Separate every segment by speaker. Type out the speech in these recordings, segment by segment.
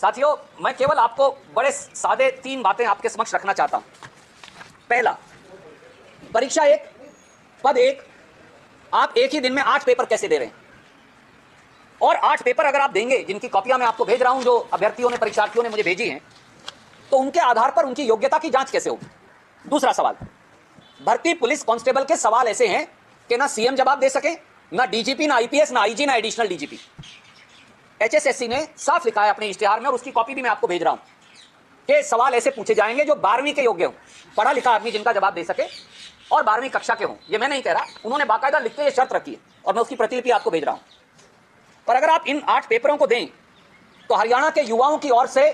Speaker 1: साथियों, मैं केवल आपको बड़े सादे 3 बातें आपके समक्ष रखना चाहता हूं। पहला, परीक्षा 1, पद 1, आप एक ही दिन में 8 पेपर कैसे दे रहे हैं? और 8 पेपर अगर आप देंगे, जिनकी कॉपियां मैं आपको भेज रहा हूं, जो अभ्यर्थियों ने, परीक्षार्थियों ने मुझे भेजी हैं, तो उनके आधार पर उनकी योग्यता की जांच कैसे होगी? दूसरा सवाल, भर्ती पुलिस कांस्टेबल के सवाल ऐसे हैं कि ना सीएम जवाब दे सके, ना डीजीपी, ना आईपीएस, ना आईजी, ना एडिशनल डीजीपी। एचएसएससी ने साफ लिखा है अपने इश्तिहार में, और उसकी कॉपी भी मैं आपको भेज रहा हूं, कि सवाल ऐसे पूछे जाएंगे जो 12वीं के योग्य हो, पढ़ा लिखा आदमी जिनका जवाब दे सके और 12वीं कक्षा के हों। ये मैं नहीं कह रहा, उन्होंने बाकायदा लिख के ये शर्त रखी है और मैं उसकी प्रतिलिपि आपको भेज रहा हूं। पर अगर आप इन 8 पेपरों को दें तो हरियाणा के युवाओं की ओर से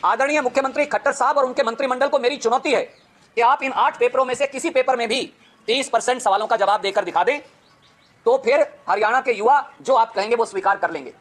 Speaker 1: आदरणीय मुख्यमंत्री खट्टर साहब और उनके मंत्रिमंडल को मेरी चुनौती है कि आप इन 8 पेपरों में से किसी पेपर में भी 30% सवालों का जवाब देकर दिखा दें, तो फिर हरियाणा के युवा जो आप कहेंगे वो स्वीकार कर लेंगे।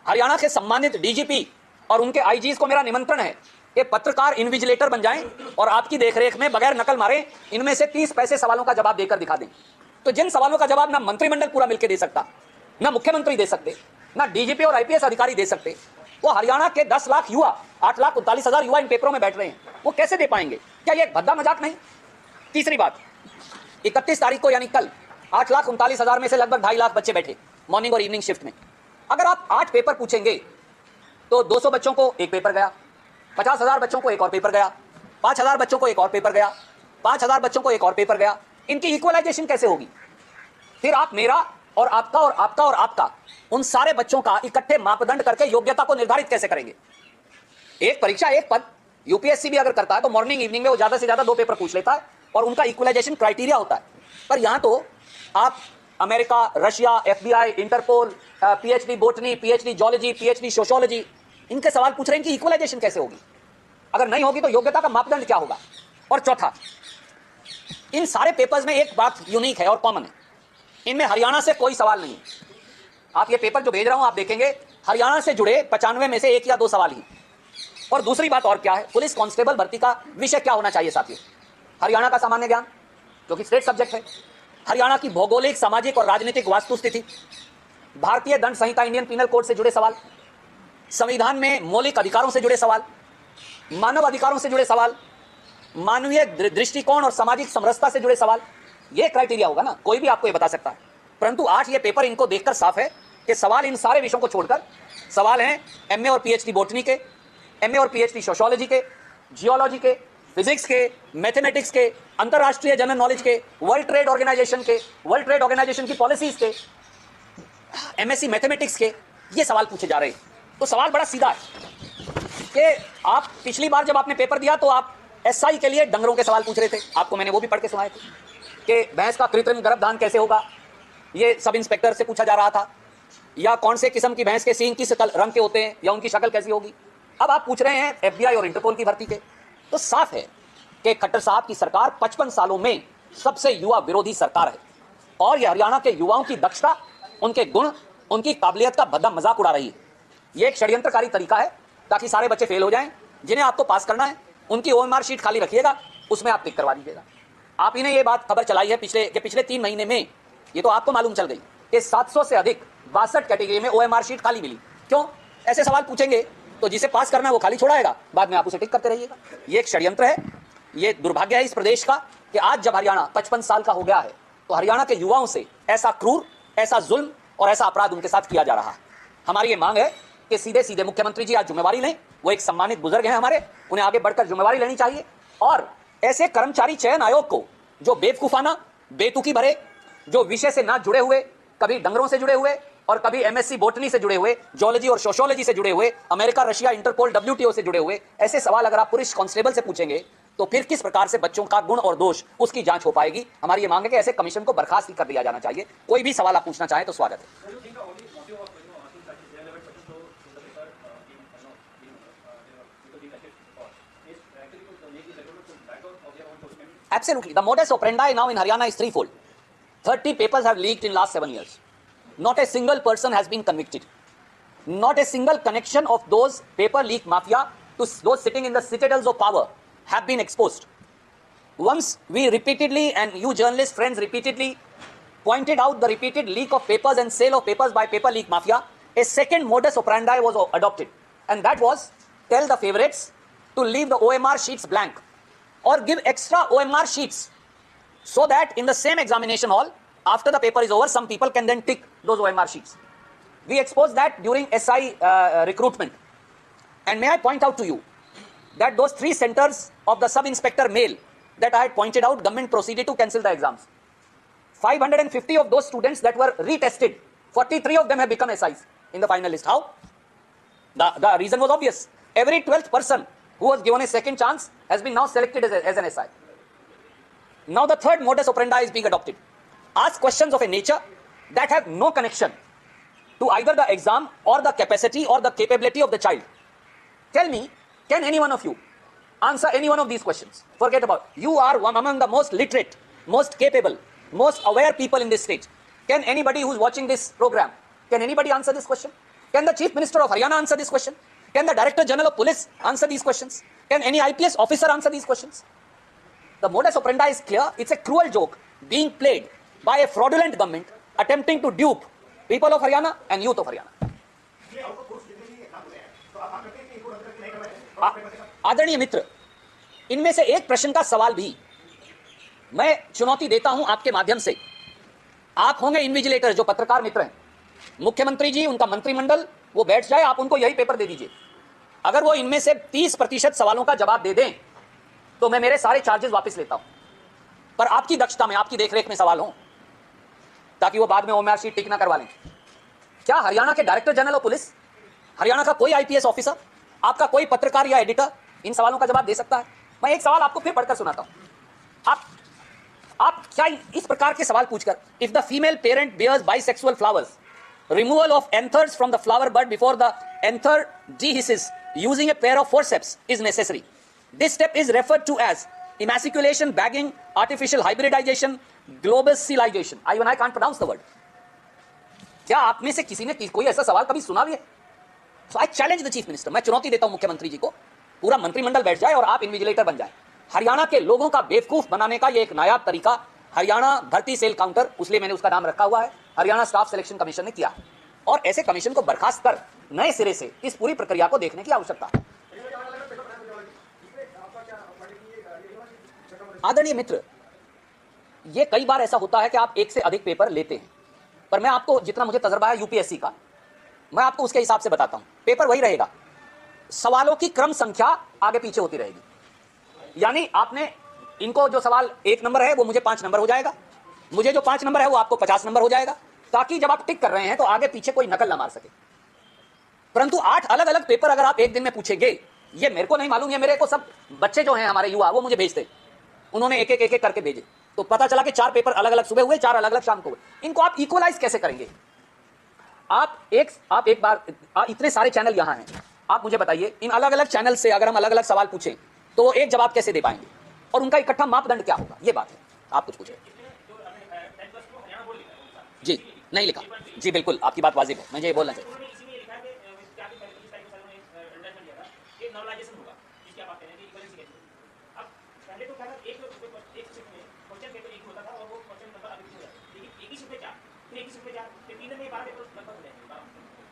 Speaker 1: हरियाणा के सम्मानित डीजीपी और उनके आईजीज को मेरा निमंत्रण है कि पत्रकार इन्विजिलेटर बन जाएं और आपकी देखरेख में बगैर नकल मारे इनमें से 30 पैसे सवालों का जवाब देकर दिखा दें। तो जिन सवालों का जवाब ना मंत्रिमंडल पूरा मिलकर दे सकता, ना मुख्यमंत्री दे सकते, ना डीजीपी और आईपीएस अधिकारी दे सकते, वो हरियाणा के 10 लाख युवा, 8,39,000 युवा इन पेपरों में बैठ रहे हैं, वो कैसे दे पाएंगे? क्या ये एक भद्दा मजाक नहीं? तीसरी बात, 31 तारीख को यानी कल 8,39,000 में से लगभग 2.5 लाख बच्चे बैठे मॉर्निंग और इवनिंग शिफ्ट में। अगर आप 8 पेपर पूछेंगे तो 200 बच्चों को एक पेपर गया, 50,000 बच्चों को एक और पेपर गया, 5,000 बच्चों को एक और पेपर गया, 5,000 बच्चों को एक और पेपर गया। इनकी इक्वलाइजेशन कैसे होगी? फिर आप मेरा और आपका और आपका और आपका, उन सारे बच्चों का इकट्ठे मापदंड करके योग्यता को निर्धारित कैसे करेंगे? एक परीक्षा 1 पद यूपीएससी भी अगर करता है तो मॉर्निंग इवनिंग में वो ज्यादा से ज्यादा 2 पेपर पूछ लेता है और उनका इक्वलाइजेशन क्राइटेरिया होता है। पर यहां तो आप America, Russia, FBI, Interpol, PhD botany, PhD geology, PhD sociology, इनके सवाल पूछ रहे हैं कि इक्वलाइजेशन कैसे होगी? अगर नहीं होगी तो योग्यता का मापदंड क्या होगा? और चौथा, इन सारे पेपर्स में एक बात यूनिक है और कॉमन है, इनमें हरियाणा से कोई सवाल नहीं है। आप ये पेपर जो भेज रहा हूं, आप देखेंगे हरियाणा से जुड़े 95 में से 1 या 2 सवाल ही। और दूसरी बात और क्या है, पुलिस कांस्टेबल भर्ती का विषय क्या होना चाहिए साथियों? हरियाणा का सामान्य ज्ञान, जो कि स्टेट सब्जेक्ट है, हरियाणा की भौगोलिक, सामाजिक और राजनीतिक वास्तुस्थिति, भारतीय दंड संहिता, इंडियन पीनल कोड से जुड़े सवाल, संविधान में मौलिक अधिकारों से जुड़े सवाल, मानव अधिकारों से जुड़े सवाल, मानवीय दृष्टिकोण और सामाजिक समरसता से जुड़े सवाल। ये क्राइटेरिया होगा ना, कोई भी आपको ये बता सकता है। परंतु आज ये पेपर इनको देखकर साफ है कि सवाल इन सारे विषयों को छोड़कर सवाल हैं एमए और पीएचडी बोटनी के, एमए और पीएचडी सोशियोलॉजी के, जियोलॉजी के, फिजिक्स के, मैथमेटिक्स के, अंतरराष्ट्रीय जनरल नॉलेज के, वर्ल्ड ट्रेड ऑर्गेनाइजेशन के, वर्ल्ड ट्रेड ऑर्गेनाइजेशन की पॉलिसीज के, एमएससी मैथमेटिक्स के, ये सवाल पूछे जा रहे हैं। तो सवाल बड़ा सीधा है कि आप पिछली बार जब आपने पेपर दिया तो आप एसआई के लिए डंगरों के सवाल पूछ रहे थे, आपको मैंने वो भी पढ़ के सुनाए थे कि भैंस का कृत्रिम गर्भधान कैसे होगा, ये सब इंस्पेक्टर से पूछा जा रहा था, या कौन से किस्म की भैंस के सींग किस रंग के होते हैं, या उनकी शक्ल कैसी होगी। अब आप पूछ रहे हैं एफबीआई और इंटरपोल की भर्ती के। तो साफ है कि खट्टर साहब की सरकार 55 सालों में सबसे युवा विरोधी सरकार है और यह हरियाणा के युवाओं की दक्षता, उनके गुण, उनकी काबिलियत का भद्दा मजाक उड़ा रही है। यह एक षड्यंत्रकारी तरीका है ताकि सारे बच्चे फेल हो जाएं। जिन्हें आपको पास करना है उनकी ओएमआर शीट खाली रखिएगा, उसमें आप टिक करवा दीजिएगा। आप ही ने ये बात खबर चलाई है पिछले 3 महीने में, ये तो आपको मालूम चल गई कि 700 से अधिक 62 कैटेगरी में ओएमआर शीट खाली मिली। क्यों? ऐसे सवाल पूछेंगे तो जिसे पास करना है वो खाली छोड़ाएगा, बाद में आप उसे टिक करते रहिएगा। ये एक षड्यंत्र है, ये दुर्भाग्य है इस प्रदेश का कि आज जब हरियाणा 55 साल का हो गया है तो हरियाणा के युवाओं से ऐसा क्रूर, ऐसा जुल्म और ऐसा अपराध उनके साथ किया जा रहा है। हमारी ये मांग है कि सीधे सीधे मुख्यमंत्री जी आज जिम्मेवारी लें। वो एक सम्मानित बुजुर्ग हैं हमारे, उन्हें आगे बढ़कर जिम्मेवारी लेनी चाहिए और ऐसे कर्मचारी चयन आयोग को जो बेवकूफाना, बेतुकी भरे, जो विषय से ना जुड़े हुए, कभी डंगरों से जुड़े हुए और कभी एमएससी बोटनी से जुड़े हुए, जियोलॉजी और सोशियोलॉजी से जुड़े हुए, अमेरिका, रशिया, इंटरपोल, डब्ल्यूटीओ से जुड़े हुए, ऐसे सवाल अगर आप पुलिस कांस्टेबल से पूछेंगे तो फिर किस प्रकार से बच्चों का गुण और दोष, उसकी जांच हो पाएगी। हमारी ये मांग है कि ऐसे कमीशन को बर्खास्त कर दिया जाना चाहिए। कोई भी सवाल आप पूछना चाहें तो स्वागत है। Absolutely. The modus operandi now in Haryana is threefold. 30 papers have leaked in last 7 years. Not a single person has been convicted. Not a single connection of those paper leak mafia to those sitting in the citadels of power have been exposed. Once we repeatedly, and you journalist friends repeatedly, pointed out the repeated leak of papers and sale of papers by paper leak mafia, a second modus operandi was adopted. And that was tell the favorites to leave the OMR sheets blank or give extra OMR sheets so that in the same examination hall, after the paper is over, some people can then tick those OMR sheets. We exposed that during SI recruitment. And may I point out to you that those 3 centers of the sub-inspector male that I had pointed out, government proceeded to cancel the exams. 550 of those students that were retested, 43 of them have become SIs in the final list. How? The reason was obvious. Every 12th person who was given a second chance has been now selected as an SI. Now the third modus operandi is being adopted. Ask questions of a nature that have no connection to either the exam or the capacity or the capability of the child. Tell me, can any one of you answer any one of these questions? Forget about it. You are one among the most literate, most capable, most aware people in this state. Can anybody who's watching this program, can anybody answer this question? Can the Chief Minister of Haryana answer this question? Can the Director General of Police answer these questions? Can any IPS officer answer these questions? The modus operandi is clear. It's a cruel joke being played by a fraudulent government attempting to dupe people of Haryana and youth of Haryana. आदरणीय मित्र, इनमें से एक प्रश्न का सवाल भी मैं चुनौती देता हूं आपके माध्यम से. आप होंगे इन्विजिलेटर, जो पत्रकार मित्र हैं, मुख्यमंत्री जी, उनका मंत्रिमंडल, वो बैठ जाए, आप उनको यही पेपर दे दीजिए. अगर वो इनमें से 30% सवालों का जवाब दे दें तो मैं मेरे सारे चार्जेस वापस लेता हूं. पर आपकी दक्षता में, आपकी देखरेख में सवाल हो, ताकि वो बाद में ओएमआर शीट टिक ना करवा लें. क्या हरियाणा के director general of police, Haryana का कोई आईपीएस ऑफिसर, आपका कोई पत्रकार या एडिटर इन सवालों का जवाब दे सकता है? मैं एक सवाल आपको फिर पढ़कर सुनाता हूं. आप क्या इस प्रकार के सवाल पूछकर, if the female parent bears bisexual flowers, removal of anthers from the flower bud before the anther dehisces using a pair of forceps is necessary. This step is referred to as emasculation, bagging, artificial hybridization, globalization. Even I can't pronounce the word. क्या आप में से किसी ने कोई ऐसा सवाल कभी सुना भी है? So I challenge the chief minister. मैं चुनौती देता हूं मुख्यमंत्री जी को, पूरा मंत्रिमंडल बैठ जाए और आप इन्विजिलेटर बन जाए. हरियाणा के लोगों का बेवकूफ बनाने का ये एक नायाब तरीका हरियाणा भर्ती सेल काउंटर, उसलिए मैंने उसका नाम रखा हुआ है, हरियाणा स्टाफ सिलेक्शन कमीशन ने किया. और ऐसे कमीशन को बर्खास्त कर नए सिरे से इस पूरी प्रक्रिया को देखने की आवश्यकता है. आदरणीय मित्र, ये कई बार ऐसा होता है कि आप एक से अधिक पेपर लेते हैं, पर मैं आपको, जितना मुझे तजर्बा है यूपीएससी का, मैं आपको उसके हिसाब से बताता हूं. पेपर वही रहेगा, सवालों की क्रम संख्या आगे पीछे होती रहेगी. यानी आपने इनको, जो सवाल 1 नंबर है वो मुझे 5 नंबर हो जाएगा, मुझे जो 5 नंबर है वो आपको 50 नंबर हो जाएगा, ताकि जब आप टिक कर रहे हैं तो आगे पीछे कोई नकल ना मार सके. परंतु 8 अलग अलग पेपर अगर आप एक दिन में पूछेंगे, ये मेरे को नहीं मालूम, ये मेरे को सब बच्चे जो हैं हमारे युवा, वो मुझे भेजते, उन्होंने एक एक करके भेजे, तो पता चला कि 4 पेपर अलग अलग सुबह हुए, 4 अलग अलग शाम को हुए. इनको आप इक्वलाइज कैसे करेंगे? आप एक बार, इतने सारे चैनल यहां हैं, आप मुझे बताइए, इन अलग अलग चैनल से अगर हम अलग अलग सवाल पूछें तो वो एक जवाब कैसे दे पाएंगे, और उनका इकट्ठा मापदंड क्या होगा? ये बात है. आप कुछ पूछे? जी नहीं लिखा. जी बिल्कुल, आपकी बात वाजिब है, मुझे ये बोलना चाहिए.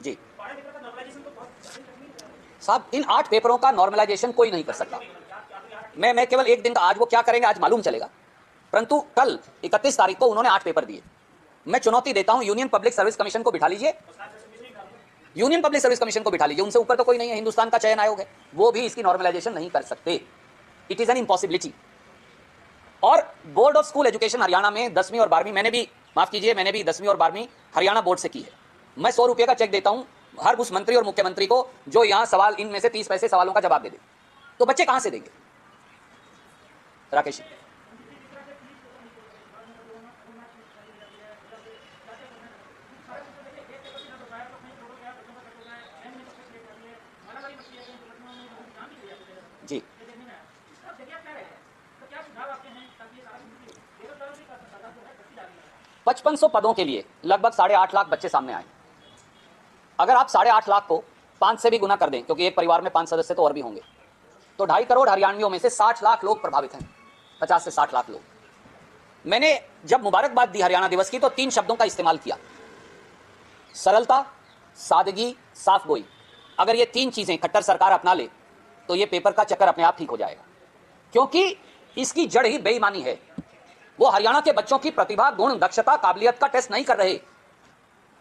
Speaker 1: जी साहब, इन 8 पेपरों का नॉर्मलाइजेशन कोई नहीं कर सकता. मैं केवल एक दिन का, आज वो क्या करेंगे आज मालूम चलेगा, परंतु कल 31 तारीख को उन्होंने 8 पेपर दिए. मैं चुनौती देता हूं, यूनियन पब्लिक सर्विस कमीशन को बिठा लीजिए, यूनियन पब्लिक सर्विस कमीशन को बिठा लीजिए, उनसे ऊपर तो कोई नहीं है, हिंदुस्तान का चयन आयोग है, वो भी इसकी नॉर्मलाइजेशन नहीं कर सकते. It is an impossibility. और board of school education Haryana में 10वीं और 12वीं, मैंने भी, माफ कीजिए, मैंने भी 10वीं और 12वीं हरियाणा बोर्ड से की है. मैं 100 रुपये का चेक देता हूं हर उस मंत्री और मुख्यमंत्री को जो यहां सवाल, इनमें से 30 पैसे सवालों का जवाब दे दे. तो बच्चे कहां से देंगे? राकेश जी, 5500 पदों के लिए लगभग 8.5 लाख बच्चे सामने आए. अगर आप 8.5 लाख को 5 से भी गुना कर दें, क्योंकि एक परिवार में 5 सदस्य तो और भी होंगे, तो 2.5 करोड़ हरियाणवियों में से 60 लाख लोग प्रभावित हैं. 50 से 60 लाख लोग. मैंने जब मुबारकबाद दी हरियाणा दिवस की तो 3 शब्दों का इस्तेमाल किया: सरलता, सादगी, साफ गोई. अगर ये 3 चीजें खट्टर सरकार अपना ले तो ये पेपर का चक्कर अपने आप ठीक हो जाएगा, क्योंकि इसकी जड़ ही बेईमानी है। वो हरियाणा के बच्चों की प्रतिभा, गुण, दक्षता, काबिलियत का टेस्ट नहीं कर रहे।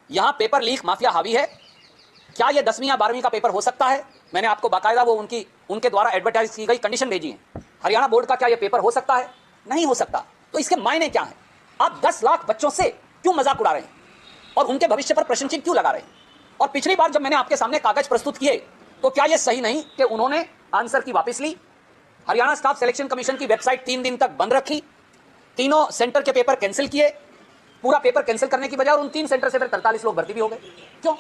Speaker 1: यहां पेपर लीक माफिया हावी है। क्या ये 10वीं या 12वीं का पेपर हो सकता है? मैंने आपको बाकायदा वो उनके द्वारा एडवर्टाइज की गई कंडीशन भेजी है। हरियाणा बोर्ड का क्या ये पेपर हो सकता है? नहीं हो सकता। तो इसके मायने क्या है? आप 10 लाख बच्चों से क्यों मजाक उड़ा रहे हैं और उनके भविष्य पर प्रश्न चिन्ह क्यों लगा रहे हैं? और पिछली बार जब मैंने आपके सामने कागज प्रस्तुत किए तो क्या यह सही नहीं कि उन्होंने आंसर की वापस ली, हरियाणा स्टाफ सिलेक्शन कमीशन की वेबसाइट 3 दिन तक बंद रखी, तीनों सेंटर के पेपर कैंसिल किए, पूरा पेपर कैंसिल करने की बजाय और उन 3 सेंटर से फिर 43 लोग भर्ती भी हो गए? क्यों?